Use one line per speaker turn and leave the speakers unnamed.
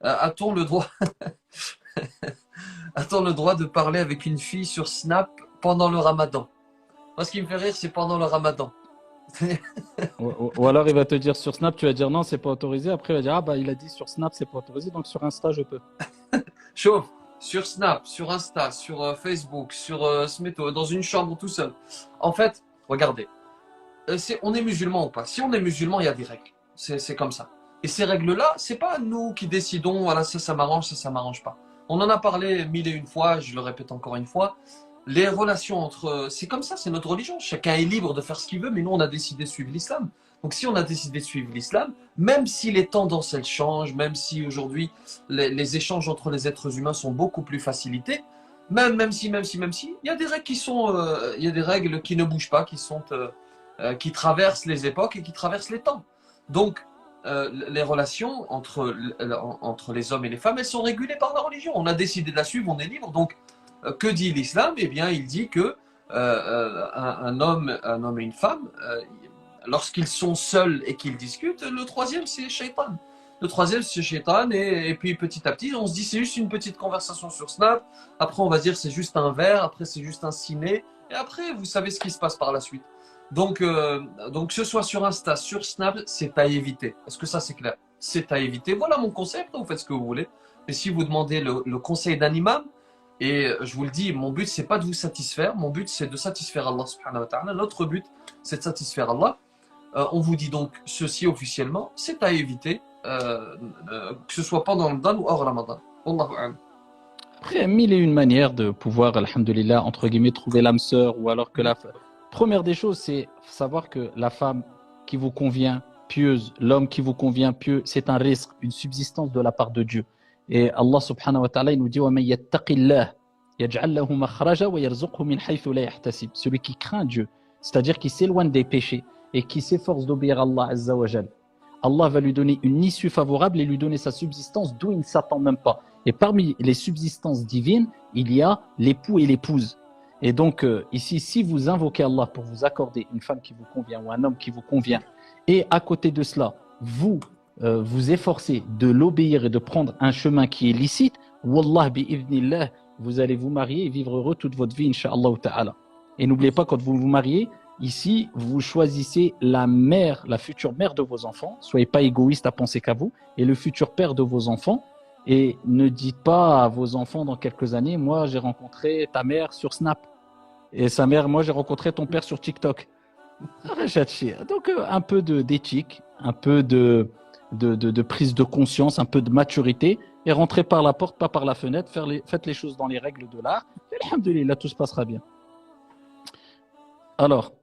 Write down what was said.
A-t-on le droit, a-t-on le droit de parler avec une fille sur Snap pendant le Ramadan? Moi, ce qui me fait rire, c'est pendant le Ramadan.
Ou alors il va te dire sur Snap, tu vas dire non, c'est pas autorisé. Après, il va dire ah bah il a dit sur Snap, c'est pas autorisé, donc sur Insta, je peux.
Chauffe, sur Snap, sur Insta, sur Facebook, sur Smeto, dans une chambre tout seul. En fait, regardez, on est musulman ou pas? Si on est musulman, il y a des règles. C'est comme ça. Et ces règles-là, c'est pas nous qui décidons, voilà, ça m'arrange, ça m'arrange pas. On en a parlé mille et une fois, je le répète encore une fois. Les relations entre, c'est comme ça, c'est notre religion. Chacun est libre de faire ce qu'il veut, mais nous, on a décidé de suivre l'islam. Donc, si on a décidé de suivre l'islam, même si les tendances elles changent, même si aujourd'hui les échanges entre les êtres humains sont beaucoup plus facilités, même si, il y a des règles qui sont, il y a des règles qui ne bougent pas, qui traversent les époques et qui traversent les temps. Donc, les relations entre les hommes et les femmes, elles sont régulées par la religion. On a décidé de la suivre, on est libre. Donc, que dit l'islam? Eh bien, il dit que un homme et une femme, lorsqu'ils sont seuls et qu'ils discutent, le troisième, c'est Shaitan. Le troisième, c'est Shaitan. Et puis, petit à petit, on se dit, c'est juste une petite conversation sur Snap. Après, on va dire, c'est juste un verre. Après, c'est juste un ciné. Et après, vous savez ce qui se passe par la suite. Donc que ce soit sur Insta, sur Snap, c'est à éviter. Est-ce que ça, c'est clair? C'est à éviter. Voilà mon conseil. Après, vous faites ce que vous voulez. Mais si vous demandez le conseil d'un imam, et je vous le dis, mon but, c'est pas de vous satisfaire. Mon but, c'est de satisfaire Allah subhanahu wa ta'ala. Notre but, c'est de satisfaire Allah. On vous dit donc ceci officiellement. C'est à éviter, que ce soit pendant le Ramadan ou hors Ramadan. Wallahu a'lam.
Après, il y a mille et une manières de pouvoir, alhamdoulilah, entre guillemets, trouver l'âme sœur ou alors que première des choses, c'est savoir que la femme qui vous convient, pieuse, l'homme qui vous convient, pieux, c'est un risque, une subsistance de la part de Dieu. Et Allah subhanahu wa ta'ala, il nous dit وَمَن يَتَّقِ اللَّهِ يَجْعَلْ لَهُ مَخْرَجًا وَيَرْزُقْهُ مِنْ حَيْثُ لَا يَحْتَسِبُ. Celui qui craint Dieu, c'est-à-dire qui s'éloigne des péchés et qui s'efforce d'obéir à Allah Azza wa Jal, Allah va lui donner une issue favorable et lui donner sa subsistance d'où il ne s'attend même pas. Et parmi les subsistances divines, il y a l'époux et l'épouse. Et donc, ici, si vous invoquez Allah pour vous accorder une femme qui vous convient ou un homme qui vous convient, et à côté de cela, vous vous efforcez de l'obéir et de prendre un chemin qui est licite, Wallah bi'idhnillah, vous allez vous marier et vivre heureux toute votre vie, Inch'Allah ta'ala. Et n'oubliez pas, quand vous vous mariez, ici, vous choisissez la mère, la future mère de vos enfants. Soyez pas égoïste à penser qu'à vous, et le futur père de vos enfants. Et ne dites pas à vos enfants dans quelques années, moi j'ai rencontré ta mère sur Snap. Et sa mère, moi j'ai rencontré ton père sur TikTok. Donc un peu d'éthique, un peu de prise de conscience, un peu de maturité, et rentrez par la porte, pas par la fenêtre, faites les choses dans les règles de l'art, et alhamdoulilah, tout se passera bien. Alors,